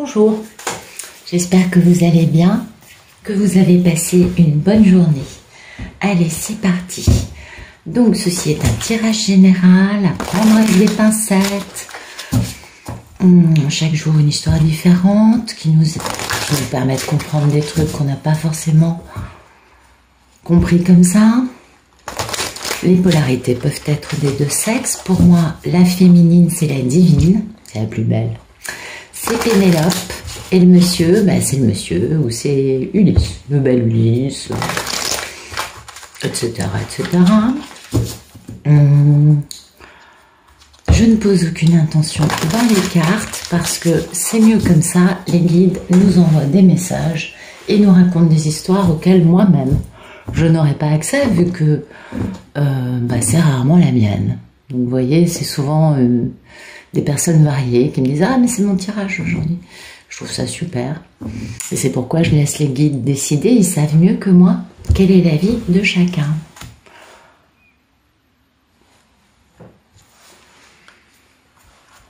Bonjour, j'espère que vous allez bien, que vous avez passé une bonne journée. Allez, c'est parti. Donc, ceci est un tirage général à prendre avec des pincettes. Chaque jour, une histoire différente qui nous permet de comprendre des trucs qu'on n'a pas forcément compris comme ça. Les polarités peuvent être des deux sexes. Pour moi, la féminine, c'est la divine, c'est la plus belle. C'est Pénélope. Et le monsieur, ben, c'est le monsieur, ou c'est Ulysse, le bel Ulysse, etc., etc. Je ne pose aucune intention dans les cartes parce que c'est mieux comme ça. Les guides nous envoient des messages et nous racontent des histoires auxquelles moi-même je n'aurai pas accès vu que c'est rarement la mienne. Donc vous voyez, c'est souvent des personnes variées qui me disent « Ah mais c'est mon tirage aujourd'hui ». Je trouve ça super. Et c'est pourquoi je laisse les guides décider. Ils savent mieux que moi quel est l'avis de chacun.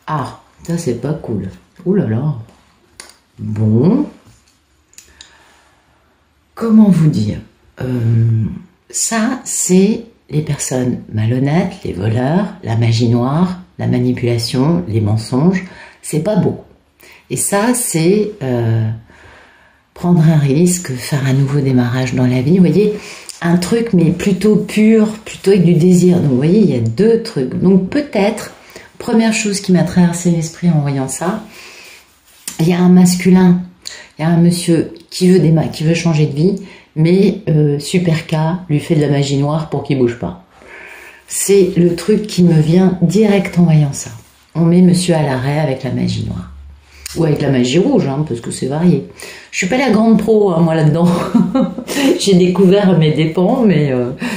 Ah, ça c'est pas cool. Ouh là là. Bon. Comment vous dire? Ça, c'est les personnes malhonnêtes, les voleurs, la magie noire, la manipulation, les mensonges. C'est pas beau. Et ça, c'est prendre un risque, faire un nouveau démarrage dans la vie. Vous voyez, un truc, mais plutôt pur, plutôt avec du désir. Donc, vous voyez, il y a deux trucs. Donc, peut-être, première chose qui m'a traversé l'esprit en voyant ça, il y a un masculin, il y a un monsieur qui veut changer de vie, mais Super K lui fait de la magie noire pour qu'il bouge pas. C'est le truc qui me vient direct en voyant ça. On met monsieur à l'arrêt avec la magie noire. Ou avec la magie rouge, hein, parce que c'est varié. Je suis pas la grande pro, hein, moi, là-dedans. J'ai découvert à mes dépens, mais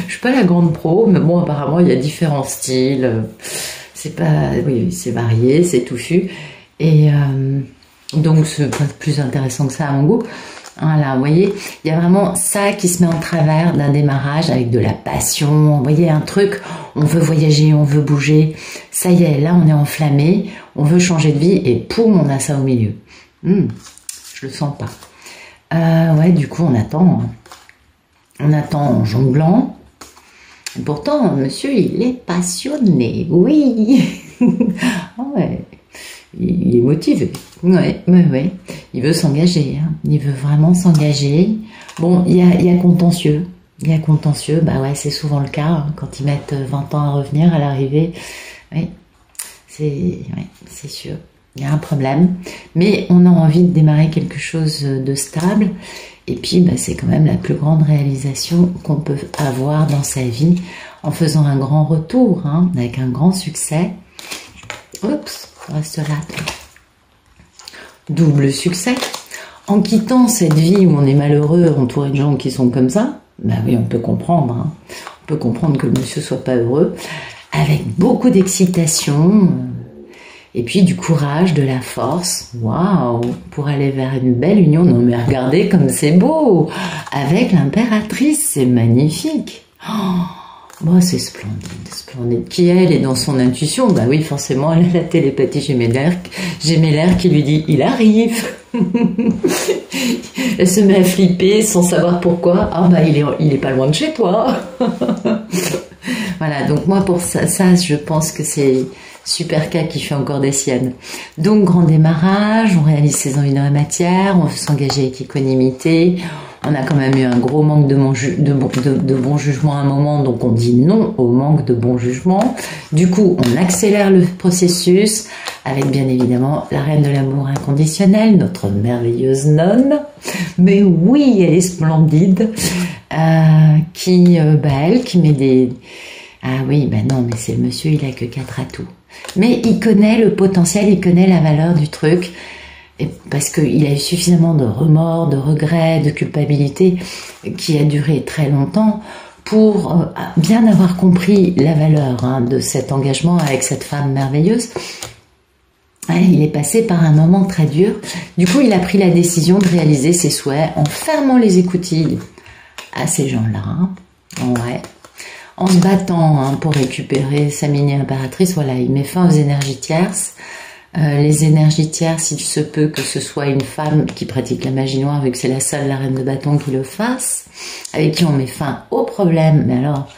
je suis pas la grande pro. Mais bon, apparemment, il y a différents styles. C'est pas... Oui, c'est varié, c'est touffu. Et donc, c'est pas plus intéressant que ça à mon goût. Voilà, vous voyez, il y a vraiment ça qui se met en travers d'un démarrage avec de la passion. Vous voyez, un truc, on veut voyager, on veut bouger. Ça y est, là, on est enflammé, on veut changer de vie et poum, on a ça au milieu. Je le sens pas. Ouais, du coup, on attend. Hein. On attend en jonglant. Et pourtant, monsieur, il est passionné. Oui. Ouais. Il est motivé. Ouais. Il veut s'engager. Hein. Il veut vraiment s'engager. Bon, il y a contentieux. Il y a contentieux. Bah ouais, c'est souvent le cas. Hein, quand ils mettent 20 ans à revenir à l'arrivée. Oui, c'est sûr. Il y a un problème. Mais on a envie de démarrer quelque chose de stable. Et puis, bah, c'est quand même la plus grande réalisation qu'on peut avoir dans sa vie en faisant un grand retour, hein, avec un grand succès. Oups. Reste là. Double succès. En quittant cette vie où on est malheureux, entouré de gens qui sont comme ça, ben oui, on peut comprendre. Hein. On peut comprendre que le monsieur soit pas heureux. Avec beaucoup d'excitation. Et puis du courage, de la force. Waouh! Pour aller vers une belle union. Non mais regardez comme c'est beau! Avec l'impératrice, c'est magnifique. Oh, bon, c'est splendide, splendide. Qui elle est dans son intuition? Bah oui, forcément, elle a la télépathie gémellaire qui lui dit « il arrive ». Elle se met à flipper sans savoir pourquoi. Ah bah il est pas loin de chez toi. Voilà, donc moi pour ça je pense que c'est Super K qui fait encore des siennes. Donc grand démarrage, on réalise ses envies dans la matière, on veut s'engager avec équanimité. On a quand même eu un gros manque de bon jugement à un moment, donc on dit non au manque de bon jugement. Du coup, on accélère le processus avec bien évidemment la reine de l'amour inconditionnel, notre merveilleuse nonne. Mais oui, elle est splendide. Elle qui met des... Ah oui, ben non, mais c'est le monsieur, il a que 4 atouts. Mais il connaît le potentiel, il connaît la valeur du truc. Parce qu'il a eu suffisamment de remords, de regrets, de culpabilité qui a duré très longtemps pour bien avoir compris la valeur de cet engagement avec cette femme merveilleuse. Il est passé par un moment très dur. Du coup, il a pris la décision de réaliser ses souhaits en fermant les écoutilles à ces gens-là. Ouais. En se battant pour récupérer sa mini-impératrice, voilà, il met fin aux énergies tierces. Les énergies tierces, s'il se peut que ce soit une femme qui pratique la magie noire, vu que c'est la seule, la reine de bâton, qui le fasse, avec qui on met fin au problème. Mais alors,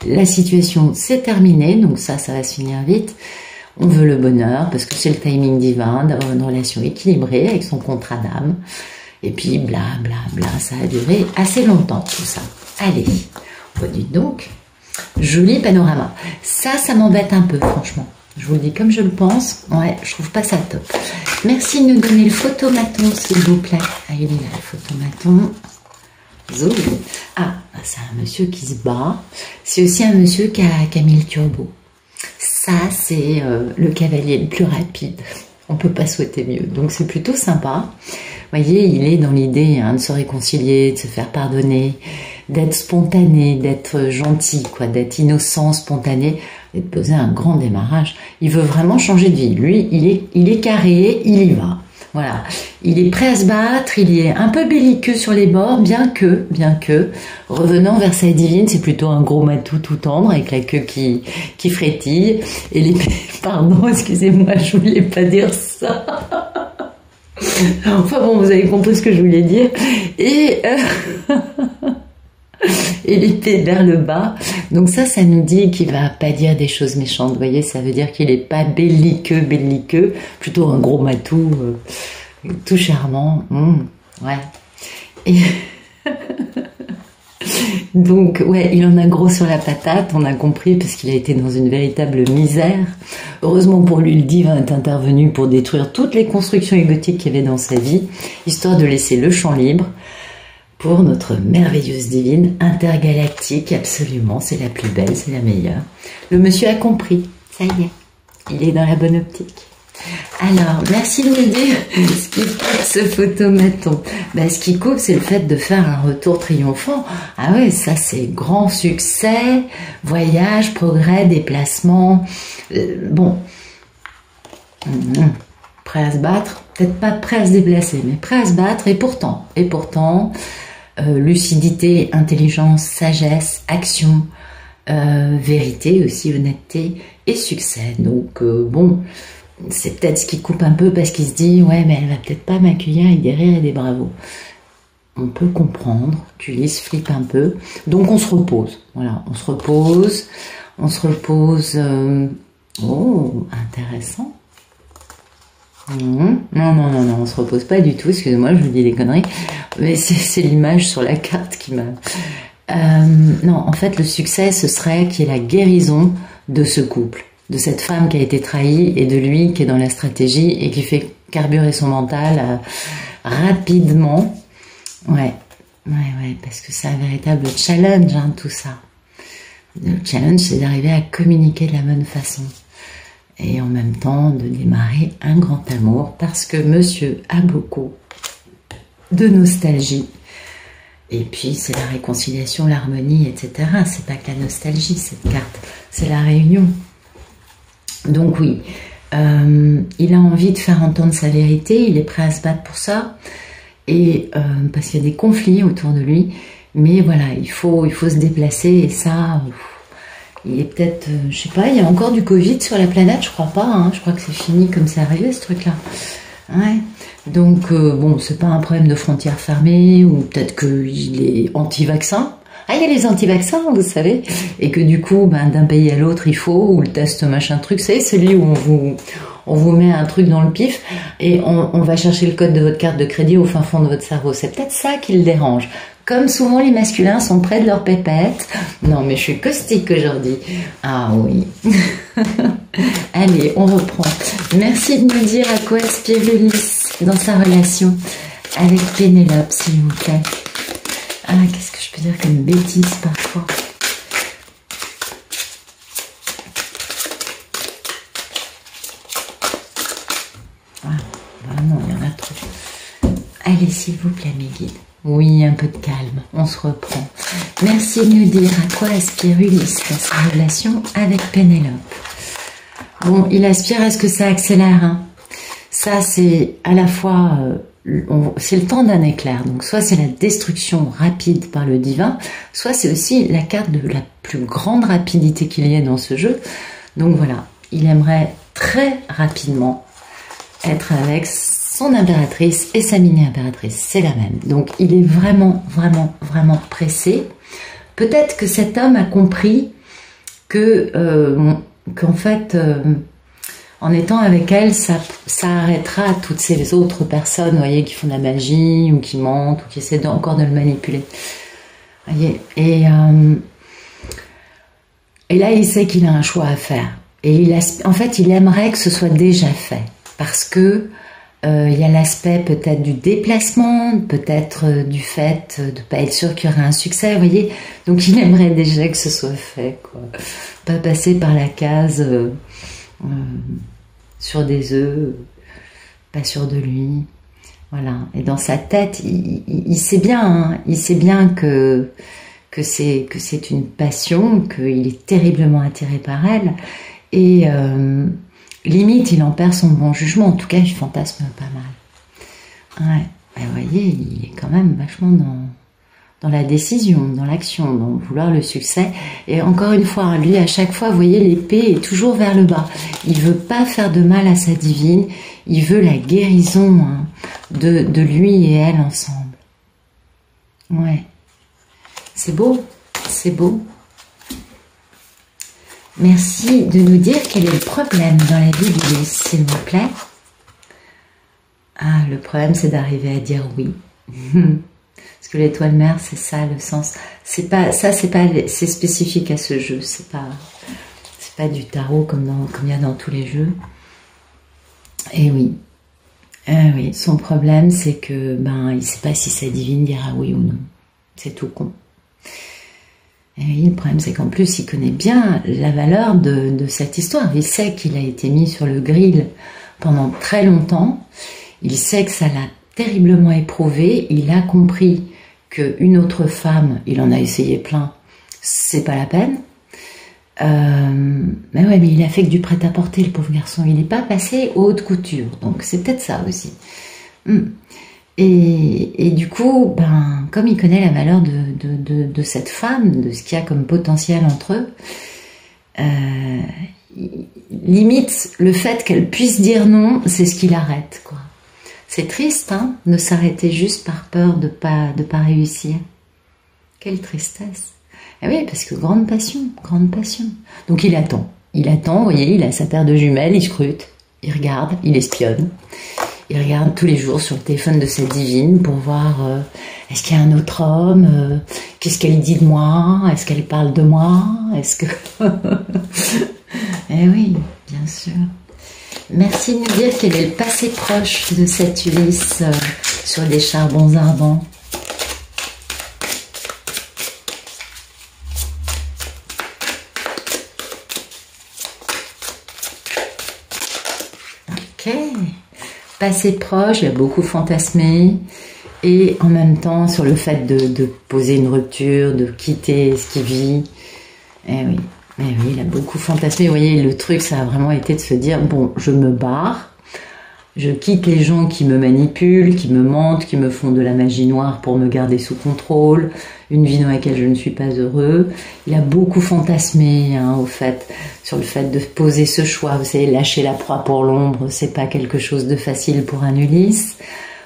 la situation s'est terminée, donc ça va se finir vite. On veut le bonheur, parce que c'est le timing divin d'avoir une relation équilibrée avec son contrat d'âme. Et puis, bla bla bla, ça a duré assez longtemps, tout ça. Allez, dites donc, joli panorama. Ça m'embête un peu, franchement. Je vous le dis comme je le pense. Ouais, je trouve pas ça top. Merci de nous donner le photomaton, s'il vous plaît. Ah, il est là, le photomaton. Zoom. Ah, c'est un monsieur qui se bat. C'est aussi un monsieur qui a mis le turbo. Ça, c'est le cavalier le plus rapide. On peut pas souhaiter mieux. Donc, c'est plutôt sympa. Vous voyez, il est dans l'idée de se réconcilier, de se faire pardonner, d'être spontané, d'être gentil, quoi, d'être innocent, spontané, et de poser un grand démarrage. Il veut vraiment changer de vie. Lui, il est carré, il y va. Voilà. Il est prêt à se battre, il est un peu belliqueux sur les bords, bien que, revenant vers sa divine, c'est plutôt un gros matou tout tendre, avec la queue qui frétille, et les... Pardon, excusez-moi, je voulais pas dire ça. Enfin bon, vous avez compris ce que je voulais dire. Et l'épée vers le bas. Donc ça nous dit qu'il va pas dire des choses méchantes. Vous voyez, ça veut dire qu'il est pas belliqueux, plutôt un gros matou, tout charmant. Ouais. Et donc, ouais, il en a gros sur la patate, on a compris, parce qu'il a été dans une véritable misère. Heureusement pour lui, le divin est intervenu pour détruire toutes les constructions égotiques qu'il y avait dans sa vie, histoire de laisser le champ libre pour notre merveilleuse divine intergalactique. Absolument, c'est la plus belle, c'est la meilleure. Le monsieur a compris, ça y est, il est dans la bonne optique. Alors, merci de me dire ce qui coupe ce photomaton. Ce qui coupe, c'est le fait de faire un retour triomphant. Ah ouais, ça c'est grand succès, voyage, progrès, déplacement. Bon, prêt à se battre, peut-être pas prêt à se déplacer, mais prêt à se battre, et pourtant, lucidité, intelligence, sagesse, action, vérité aussi, honnêteté et succès. Donc bon, c'est peut-être ce qui coupe un peu, parce qu'il se dit ouais, mais elle va peut-être pas m'accueillir avec des rires et des bravos. On peut comprendre qu'Ulysse flippe un peu, donc on se repose. Voilà, on se repose. Oh, intéressant. Non, on se repose pas du tout, excusez-moi, je vous dis des conneries, mais c'est l'image sur la carte qui m'a... non, en fait, le succès, ce serait qu'il y ait la guérison de ce couple, de cette femme qui a été trahie, et de lui qui est dans la stratégie et qui fait carburer son mental rapidement. Ouais, parce que c'est un véritable challenge, tout ça. Le challenge, c'est d'arriver à communiquer de la bonne façon. Et en même temps de démarrer un grand amour, parce que monsieur a beaucoup de nostalgie. Et puis c'est la réconciliation, l'harmonie, etc. C'est pas que la nostalgie, cette carte, c'est la réunion. Donc oui, il a envie de faire entendre sa vérité, il est prêt à se battre pour ça, et parce qu'il y a des conflits autour de lui, mais voilà, il faut se déplacer, et ça... Il est peut-être, je sais pas, il y a encore du Covid sur la planète, je crois pas, je crois que c'est fini comme c'est arrivé ce truc-là. Ouais. Donc, bon, c'est pas un problème de frontières fermées, ou peut-être qu'il est anti-vaccin. Ah, il y a les anti-vaccins, vous savez, et que du coup, d'un pays à l'autre, il faut, ou le test machin truc, c'est celui où on vous met un truc dans le pif, et on va chercher le code de votre carte de crédit au fin fond de votre cerveau. C'est peut-être ça qui le dérange. Comme souvent les masculins sont près de leur pépette. Non, mais je suis caustique aujourd'hui. Ah oui. Allez, on reprend. Merci de nous dire à quoi aspire Ulysse dans sa relation avec Pénélope, s'il vous plaît. Ah, qu'est-ce que je peux dire comme bêtise parfois. Ah, vraiment, il y en a trop. Allez, s'il vous plaît, mes guides. Oui, un peu de calme, on se reprend. Merci de nous dire à quoi aspire Ulysse dans sa relation avec Pénélope. Bon, il aspire à ce que ça accélère. Ça, c'est à la fois... c'est le temps d'un éclair. Donc, soit c'est la destruction rapide par le divin, soit c'est aussi la carte de la plus grande rapidité qu'il y ait dans ce jeu. Donc voilà, il aimerait très rapidement être avec son impératrice et sa mini-impératrice, c'est la même. Donc il est vraiment, vraiment, vraiment pressé. Peut-être que cet homme a compris qu'en fait, en étant avec elle, ça arrêtera toutes ces autres personnes, vous voyez, qui font de la magie, ou qui mentent, ou qui essaient encore de le manipuler. Voyez, et là, il sait qu'il a un choix à faire. Et en fait, il aimerait que ce soit déjà fait. Parce que il y a l'aspect peut-être du déplacement, peut-être du fait de ne pas être sûr qu'il y aurait un succès, vous voyez. Donc il aimerait déjà que ce soit fait, quoi. Pas passer par la case sur des œufs, pas sûr de lui. Voilà. Et dans sa tête, il sait bien, hein, il sait bien que c'est une passion, qu'il est terriblement attiré par elle. Et limite, il en perd son bon jugement. En tout cas, il fantasme pas mal. Ouais. Ben, vous voyez, il est quand même vachement dans la décision, dans l'action, dans vouloir le succès. Et encore une fois, lui, à chaque fois, vous voyez, l'épée est toujours vers le bas. Il veut pas faire de mal à sa divine. Il veut la guérison, hein, de lui et elle ensemble. Ouais. C'est beau. C'est beau. Merci de nous dire quel est le problème dans la vie d'Ulysse, s'il vous plaît. Ah, le problème, c'est d'arriver à dire oui. Parce que l'étoile mère, c'est ça le sens. C'est pas ça, c'est spécifique à ce jeu. C'est pas du tarot comme il y a dans tous les jeux. Et oui, oui. Son problème, c'est que il sait pas si sa divine dira oui ou non. C'est tout con. Et oui, le problème, c'est qu'en plus, il connaît bien la valeur de cette histoire. Il sait qu'il a été mis sur le grill pendant très longtemps. Il sait que ça l'a terriblement éprouvé. Il a compris qu'une autre femme, il en a essayé plein, c'est pas la peine. Mais ouais, mais il a fait que du prêt-à-porter, le pauvre garçon. Il n'est pas passé aux hautes coutures. Donc, c'est peut-être ça aussi. Et du coup, comme il connaît la valeur de cette femme, de ce qu'il y a comme potentiel entre eux, limite, le fait qu'elle puisse dire non, c'est ce qui l'arrête, quoi. C'est triste, hein, de s'arrêter juste par peur de pas réussir. Quelle tristesse. Eh oui, parce que grande passion, grande passion. Donc il attend, vous voyez, il a sa paire de jumelles, il scrute, il regarde, il espionne. Il regarde tous les jours sur le téléphone de sa divine pour voir est-ce qu'il y a un autre homme, qu'est-ce qu'elle dit de moi, est-ce qu'elle parle de moi, est-ce que... Eh oui, bien sûr. Merci de nous dire quel est le passé proche de cet Ulysse sur les charbons ardents. Ok. Passé proche, il a beaucoup fantasmé, et en même temps sur le fait de poser une rupture, de quitter ce qu'il vit. Eh oui, il a beaucoup fantasmé. Vous voyez, le truc, ça a vraiment été de se dire, bon, je me barre, je quitte les gens qui me manipulent, qui me mentent, qui me font de la magie noire pour me garder sous contrôle, une vie dans laquelle je ne suis pas heureux. Il a beaucoup fantasmé, hein, sur le fait de poser ce choix. Vous savez, lâcher la proie pour l'ombre, c'est pas quelque chose de facile pour un Ulysse.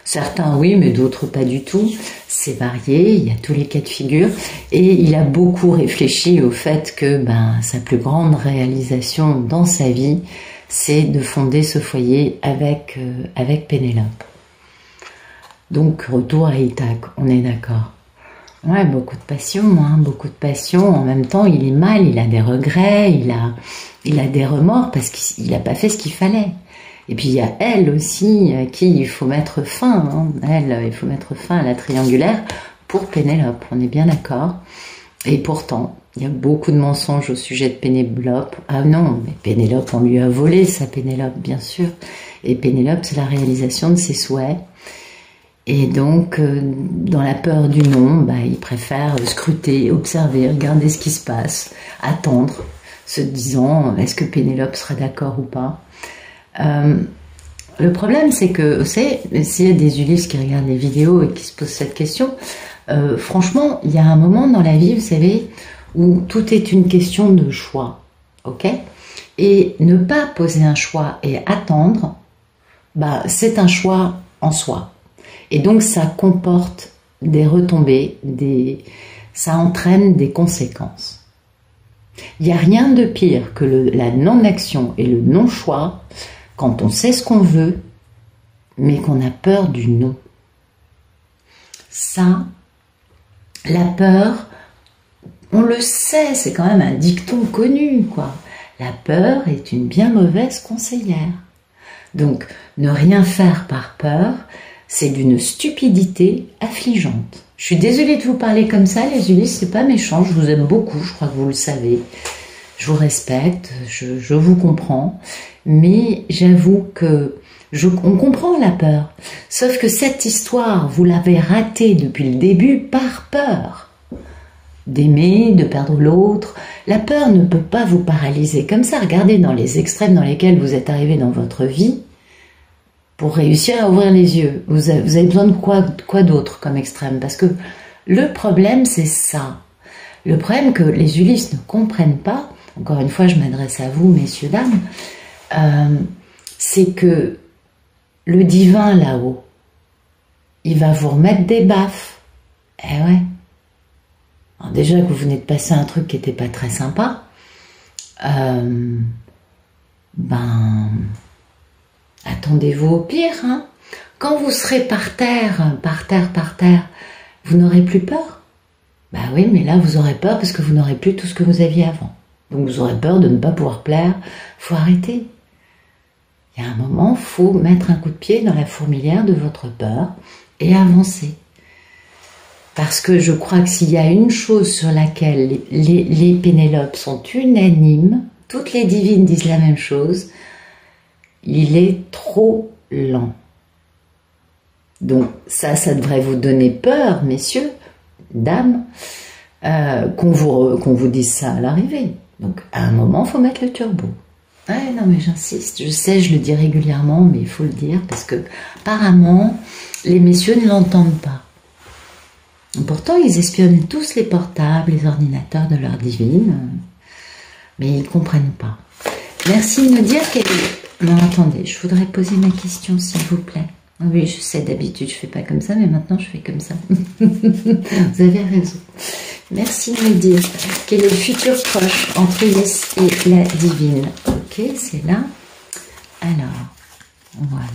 Certains oui, mais d'autres pas du tout. C'est varié, il y a tous les cas de figure. Et il a beaucoup réfléchi au fait que sa plus grande réalisation dans sa vie, c'est de fonder ce foyer avec Pénélope. Donc, retour à Ithaque, on est d'accord. Ouais, beaucoup de passion, hein, beaucoup de passion. En même temps, il est mal, il a des regrets, il a des remords parce qu'il n'a pas fait ce qu'il fallait. Et puis, il y a elle aussi à qui il faut mettre fin. Hein. Il faut mettre fin à la triangulaire pour Pénélope, on est bien d'accord. Et pourtant, il y a beaucoup de mensonges au sujet de Pénélope. Ah non, mais Pénélope, on lui a volé sa Pénélope, bien sûr. Et Pénélope, c'est la réalisation de ses souhaits. Et donc, dans la peur du non, il préfère scruter, observer, regarder ce qui se passe, attendre, se disant, est-ce que Pénélope sera d'accord ou pas? Le problème, c'est que, vous savez, s'il y a des Ulysses qui regardent les vidéos et qui se posent cette question, franchement, il y a un moment dans la vie, vous savez, où tout est une question de choix, ok? Et ne pas poser un choix et attendre, bah, c'est un choix en soi. Et donc ça comporte des retombées, ça entraîne des conséquences. Il n'y a rien de pire que la non-action et le non-choix quand on sait ce qu'on veut, mais qu'on a peur du non. Ça, la peur, on le sait, c'est quand même un dicton connu, quoi. La peur est une bien mauvaise conseillère. Donc, ne rien faire par peur, c'est d'une stupidité affligeante. Je suis désolée de vous parler comme ça, les Ulysses, c'est pas méchant, je vous aime beaucoup, je crois que vous le savez. Je vous respecte, je vous comprends, mais j'avoue que on comprend la peur. Sauf que cette histoire, vous l'avez ratée depuis le début par peur. D'aimer, de perdre l'autre. La peur ne peut pas vous paralyser. Comme ça, regardez dans les extrêmes dans lesquels vous êtes arrivé dans votre vie, pour réussir à ouvrir les yeux. Vous avez besoin de quoi d'autre comme extrême? Parce que le problème, c'est ça. Le problème que les Ulysses ne comprennent pas, encore une fois, je m'adresse à vous, messieurs, dames, c'est que le divin là-haut, il va vous remettre des baffes. Eh ouais. Alors déjà que vous venez de passer un truc qui n'était pas très sympa, attendez-vous au pire, hein. Quand vous serez par terre, vous n'aurez plus peur. Bah oui, mais là vous aurez peur parce que vous n'aurez plus tout ce que vous aviez avant. Donc vous aurez peur de ne pas pouvoir plaire. Faut arrêter. Il y a un moment, il faut mettre un coup de pied dans la fourmilière de votre peur et avancer. Parce que je crois que s'il y a une chose sur laquelle les Pénélopes sont unanimes, toutes les divines disent la même chose, il est trop lent. Donc ça devrait vous donner peur, messieurs, dames, qu'on vous dise ça à l'arrivée. Donc à un moment, il faut mettre le turbo. Ouais, non mais j'insiste, je sais, je le dis régulièrement, mais il faut le dire, parce que apparemment, les messieurs ne l'entendent pas. Pourtant, ils espionnent tous les portables, les ordinateurs de leur divine, mais ils ne comprennent pas. Merci de me dire quelle est... Non, attendez, je voudrais poser ma question, s'il vous plaît. Oui, je sais, d'habitude, je ne fais pas comme ça, mais maintenant, je fais comme ça. Vous avez raison. Merci de me dire quel est le futur proche entre Ulysse et la divine. Ok, c'est là. Alors, voilà.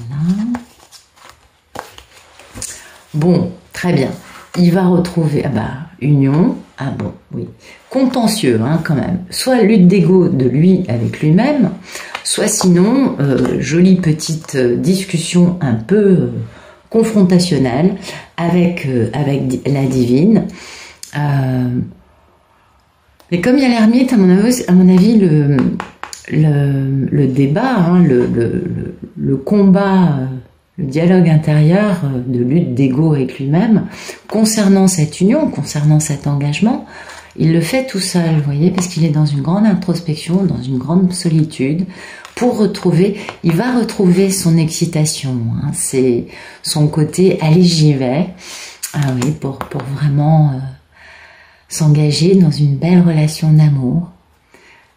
Bon, très bien. Il va retrouver, union, oui, contentieux, hein, quand même. Soit lutte d'ego de lui avec lui-même, soit sinon, jolie petite discussion un peu confrontationnelle avec la divine. Mais comme il y a l'ermite, à mon avis, le débat, hein, le combat... le dialogue intérieur de lutte d'ego avec lui-même, concernant cette union, concernant cet engagement, il le fait tout seul, vous voyez, parce qu'il est dans une grande introspection, dans une grande solitude, il va retrouver son excitation, hein, c'est son côté « allez, j'y vais », pour vraiment s'engager dans une belle relation d'amour,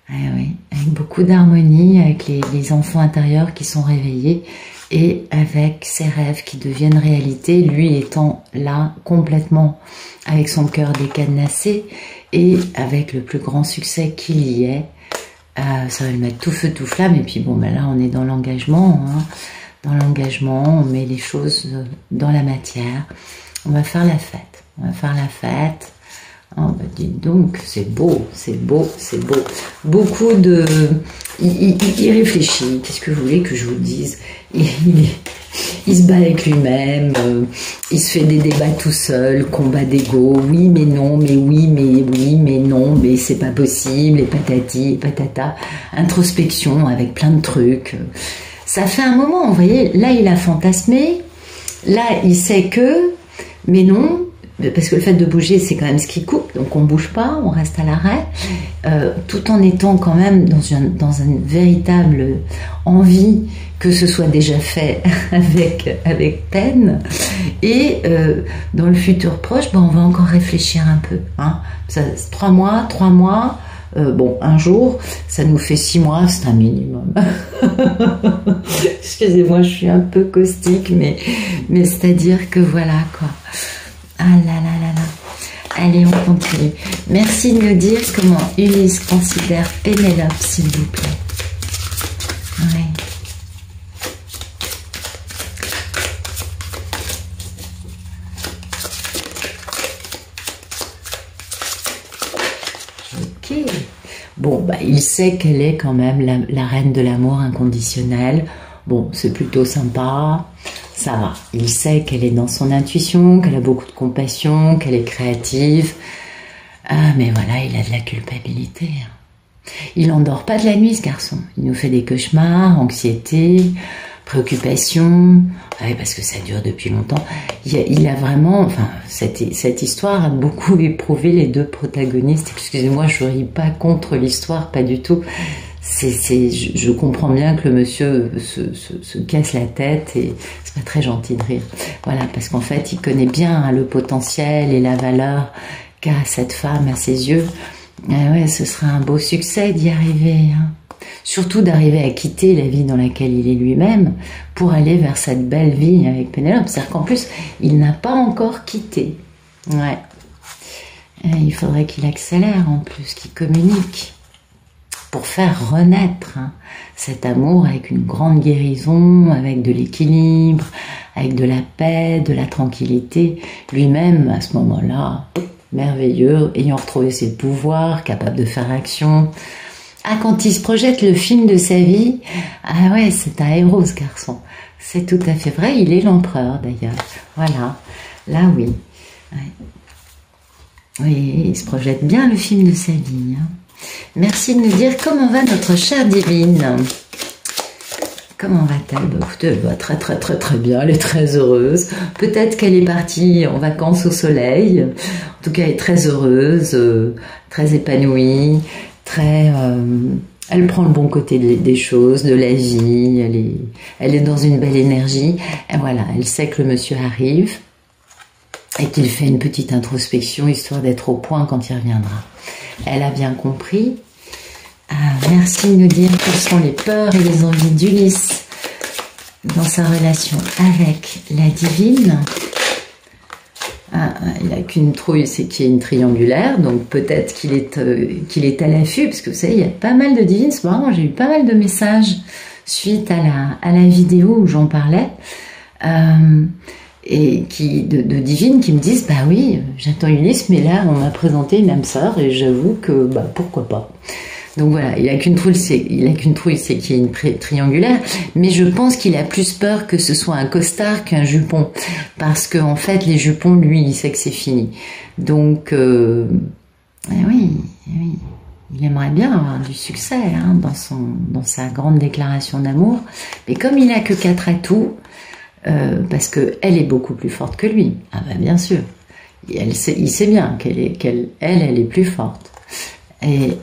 avec beaucoup d'harmonie, avec les enfants intérieurs qui sont réveillés, et avec ses rêves qui deviennent réalité, lui étant là complètement avec son cœur décadenassé et avec le plus grand succès qu'il y ait. Ça va le mettre tout feu tout flamme, et puis bon, là on est dans l'engagement, hein. Dans l'engagement, on met les choses dans la matière, on va faire la fête, oh, dites donc, c'est beau, beaucoup de... Il réfléchit, qu'est-ce que vous voulez que je vous dise, il se bat avec lui-même, il se fait des débats tout seul, combat d'ego, oui mais non, mais oui mais non, mais c'est pas possible, et patati et patata, introspection avec plein de trucs. Ça fait un moment, vous voyez, là il a fantasmé, là il sait que, mais non, parce que le fait de bouger, c'est quand même ce qui coupe, donc on ne bouge pas, on reste à l'arrêt, tout en étant quand même dans une véritable envie que ce soit déjà fait avec peine. Et dans le futur proche, on va encore réfléchir un peu. Hein. Ça, 3 mois, Bon, un jour, ça nous fait 6 mois, c'est un minimum. Excusez-moi, je suis un peu caustique, mais c'est-à-dire que voilà, quoi. Ah là là là là. Allez, on continue. Merci de nous dire comment Ulysse considère Pénélope, s'il vous plaît. Ouais. Ok. Bon, bah, il sait qu'elle est quand même la reine de l'amour inconditionnel. Bon, c'est plutôt sympa. Ça va. Il sait qu'elle est dans son intuition, qu'elle a beaucoup de compassion, qu'elle est créative. Ah, mais voilà, il a de la culpabilité. Il n'endort pas de la nuit, ce garçon. Il nous fait des cauchemars, anxiété, préoccupation. Ouais, parce que ça dure depuis longtemps. Il a vraiment... Enfin, cette histoire a beaucoup éprouvé les deux protagonistes. Excusez-moi, je ne ris pas contre l'histoire, pas du tout. Je comprends bien que le monsieur se casse la tête et c'est pas très gentil de rire. Voilà, parce qu'en fait, il connaît bien le potentiel et la valeur qu'a cette femme à ses yeux. Et ouais, ce sera un beau succès d'y arriver. Hein. Surtout d'arriver à quitter la vie dans laquelle il est lui-même pour aller vers cette belle vie avec Pénélope. C'est-à-dire qu'en plus, il n'a pas encore quitté. Ouais. Et il faudrait qu'il accélère en plus, qu'il communique. Pour faire renaître cet amour avec une grande guérison, avec de l'équilibre, avec de la paix, de la tranquillité. Lui-même, à ce moment-là, merveilleux, ayant retrouvé ses pouvoirs, capable de faire action. Ah, quand il se projette le film de sa vie, ah ouais, c'est un héros ce garçon. C'est tout à fait vrai, il est l'empereur d'ailleurs. Voilà, là oui. Ouais. Oui, il se projette bien le film de sa vie. Hein. Merci de nous dire comment va notre chère divine. Comment va-t-elle? Bah, écoutez, elle va très très très très bien, elle est très heureuse. Peut-être qu'elle est partie en vacances au soleil. En tout cas, elle est très heureuse, très épanouie, très... elle prend le bon côté des choses, de la vie, elle est dans une belle énergie. Et voilà, elle sait que le monsieur arrive et qu'il fait une petite introspection histoire d'être au point quand il reviendra. Elle a bien compris. Merci de nous dire quelles sont les peurs et les envies d'Ulysse dans sa relation avec la divine. Il n'a qu'une trouille, c'est qu'il y a une triangulaire, donc peut-être qu'il est à l'affût, parce que vous savez, il y a pas mal de divines. C'est marrant, j'ai eu pas mal de messages suite à la vidéo où j'en parlais. Et de divines qui me disent bah oui, j'attends Ulysse, mais là on m'a présenté une âme sœur et j'avoue que bah pourquoi pas. Donc voilà, il a qu'une trouille, c'est qu'il y a une triangulaire, mais je pense qu'il a plus peur que ce soit un costard qu'un jupon, parce que en fait les jupons, lui, il sait que c'est fini. Donc oui, il aimerait bien avoir du succès hein, dans sa grande déclaration d'amour, mais comme il a que 4 atouts. Parce qu'elle est beaucoup plus forte que lui. Ah bah bien sûr. Il sait bien qu'elle est plus forte. Mais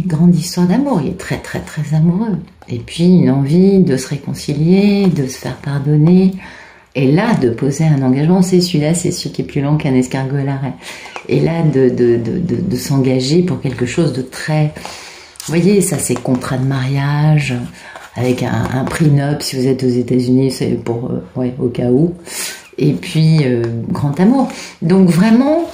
grande histoire d'amour, il est très très très amoureux. Et puis une envie de se réconcilier, de se faire pardonner. Et là, de poser un engagement, c'est celui-là, c'est celui qui est plus long qu'un escargot à l'arrêt. Et là, de s'engager pour quelque chose de très... Vous voyez, ça c'est contrat de mariage... avec un prenup, si vous êtes aux États-Unis, c'est pour, au cas où. Et puis, grand amour. Donc vraiment,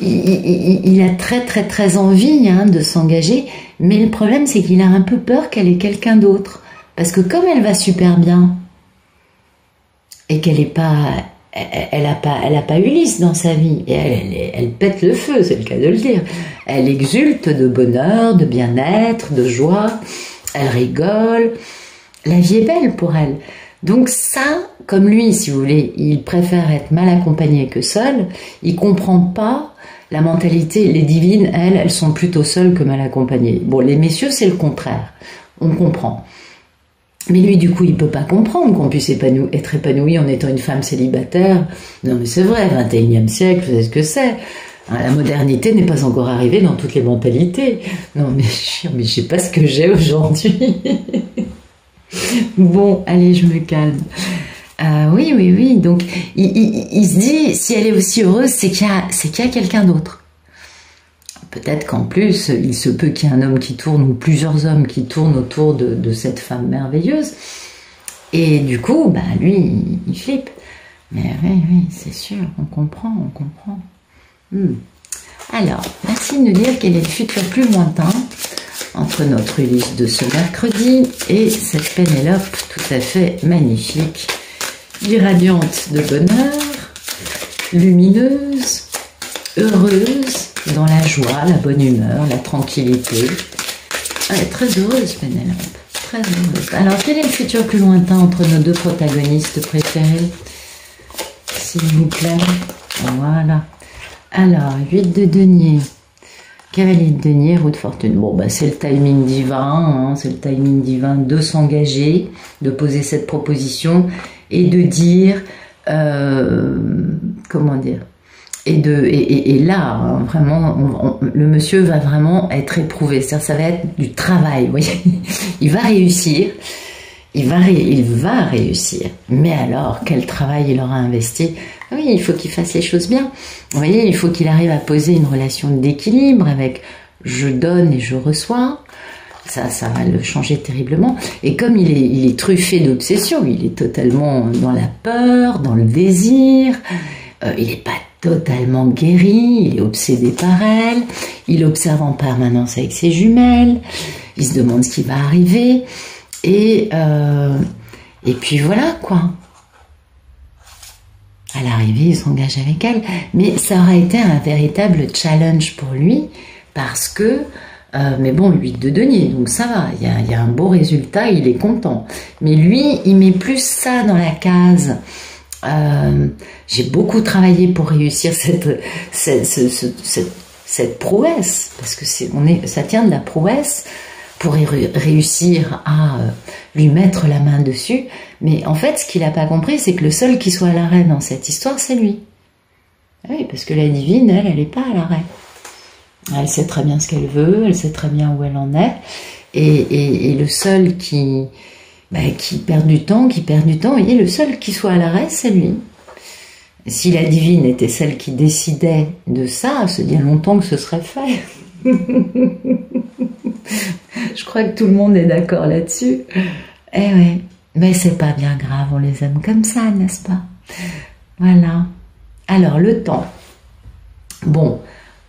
il a très très très envie hein, de s'engager, mais le problème c'est qu'il a un peu peur qu'elle ait quelqu'un d'autre. Parce que comme elle va super bien, et qu'elle est pas... Elle a pas Ulysse dans sa vie, et elle pète le feu, c'est le cas de le dire. Elle exulte de bonheur, de bien-être, de joie, elle rigole... La vie est belle pour elle. Donc ça, comme lui, si vous voulez, il préfère être mal accompagné que seul. Il comprend pas la mentalité. Les divines, elles sont plutôt seules que mal accompagnées. Bon, les messieurs, c'est le contraire. On comprend. Mais lui, du coup, il peut pas comprendre qu'on puisse être épanoui en étant une femme célibataire. Non, mais c'est vrai, 21e siècle, vous savez ce que c'est. La modernité n'est pas encore arrivée dans toutes les mentalités. Non, mais je sais pas ce que j'ai aujourd'hui. Bon, allez, je me calme. Oui. Donc, il se dit, si elle est aussi heureuse, c'est qu'il y a quelqu'un d'autre. peut-être qu'en plus, il se peut qu'il y ait un homme qui tourne, ou plusieurs hommes qui tournent autour de cette femme merveilleuse. Et du coup, bah, lui, il flippe. Mais oui, c'est sûr, on comprend. Alors, merci de nous dire quel est le futur plus lointain entre notre Ulysse de ce mercredi et cette Pénélope tout à fait magnifique, irradiante de bonheur, lumineuse, heureuse, dans la joie, la bonne humeur, la tranquillité. Elle est très heureuse, Pénélope, très heureuse. Alors, quel est le futur plus lointain entre nos deux protagonistes préférés? S'il vous plaît. Voilà. Alors, 8 de denier. Cavalier de denier, roue de fortune. Bon, bah, c'est le timing divin, hein, c'est le timing divin de s'engager, de poser cette proposition et de dire, comment dire, et là, hein, vraiment, le monsieur va vraiment être éprouvé. Ça va être du travail, vous voyez. Il va réussir. Il va réussir. Mais alors, quel travail il aura investi? Oui, il faut qu'il fasse les choses bien. Vous voyez, il faut qu'il arrive à poser une relation d'équilibre avec je donne et je reçois. Ça va le changer terriblement. Et comme il est truffé d'obsession, il est totalement dans la peur, dans le désir, il n'est pas totalement guéri, il est obsédé par elle, il observe en permanence avec ses jumelles, il se demande ce qui va arriver. Et puis voilà, quoi. À l'arrivée, il s'engage avec elle. Mais ça aura été un véritable challenge pour lui, parce que, mais bon, 8 de denier, donc ça va, il y a un beau résultat, il est content. Mais lui, il met plus ça dans la case. J'ai beaucoup travaillé pour réussir cette prouesse, parce que ça tient de la prouesse, pour réussir à lui mettre la main dessus. Mais en fait, ce qu'il n'a pas compris, c'est que le seul qui soit à l'arrêt dans cette histoire, c'est lui. Oui, parce que la divine, elle n'est pas à l'arrêt. Elle sait très bien ce qu'elle veut, elle sait très bien où elle en est. Et le seul qui perd du temps, vous voyez, le seul qui soit à l'arrêt, c'est lui. Si la divine était celle qui décidait de ça, c'est bien longtemps que ce serait fait. Je crois que tout le monde est d'accord là-dessus. Eh oui, mais c'est pas bien grave, on les aime comme ça, n'est-ce pas? Voilà. Alors, le temps. Bon,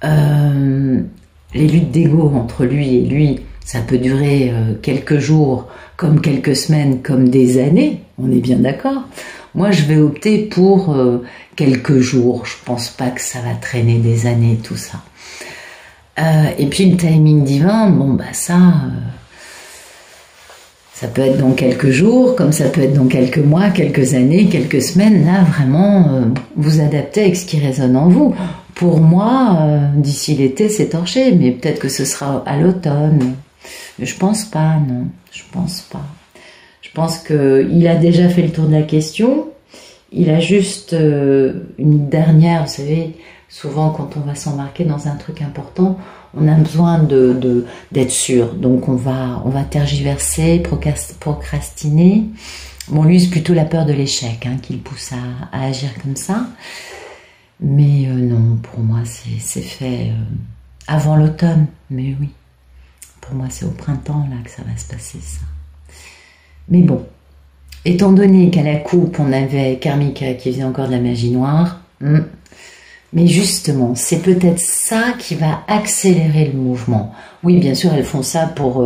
les luttes d'ego entre lui et lui, ça peut durer quelques jours, comme quelques semaines, comme des années, on est bien d'accord. Moi, je vais opter pour quelques jours. Je pense pas que ça va traîner des années, tout ça. Et puis le timing divin, bon bah ça peut être dans quelques jours, comme ça peut être dans quelques mois, quelques années, quelques semaines. Là vraiment, vous adaptez avec ce qui résonne en vous. Pour moi, d'ici l'été, c'est torché, mais peut-être que ce sera à l'automne. Mais je pense pas, non, je pense pas. Je pense qu'il a déjà fait le tour de la question. Il a juste une dernière, vous savez. Souvent, quand on va s'embarquer dans un truc important, on a besoin d'être sûr. Donc, on va tergiverser, procrastiner. Bon, lui, c'est plutôt la peur de l'échec qui le pousse à agir comme ça. Mais non, pour moi, c'est fait avant l'automne. Mais oui, pour moi, c'est au printemps là que ça va se passer, ça. Mais bon, étant donné qu'à la coupe, on avait Karmika qui faisait encore de la magie noire... Mais justement, c'est peut-être ça qui va accélérer le mouvement. Oui, bien sûr, elles font ça pour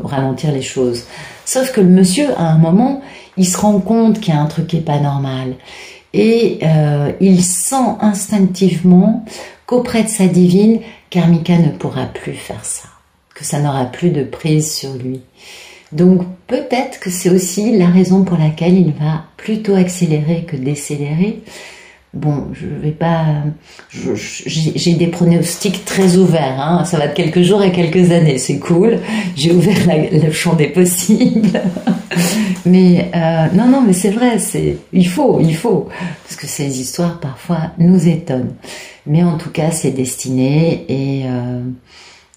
ralentir les choses. Sauf que le monsieur, à un moment, il se rend compte qu'il y a un truc qui n'est pas normal. Et il sent instinctivement qu'auprès de sa divine, Karmika ne pourra plus faire ça. Que ça n'aura plus de prise sur lui. Donc peut-être que c'est aussi la raison pour laquelle il va plutôt accélérer que décélérer. Bon, je vais pas... J'ai des pronostics très ouverts, ça va de quelques jours à quelques années, c'est cool. J'ai ouvert le champ des possibles. Mais non, mais c'est vrai, il faut, parce que ces histoires parfois nous étonnent. Mais en tout cas, c'est destiné et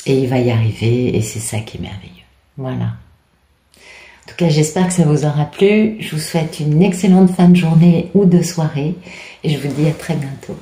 il va y arriver et c'est ça qui est merveilleux. Voilà. En tout cas, j'espère que ça vous aura plu. Je vous souhaite une excellente fin de journée ou de soirée et je vous dis à très bientôt.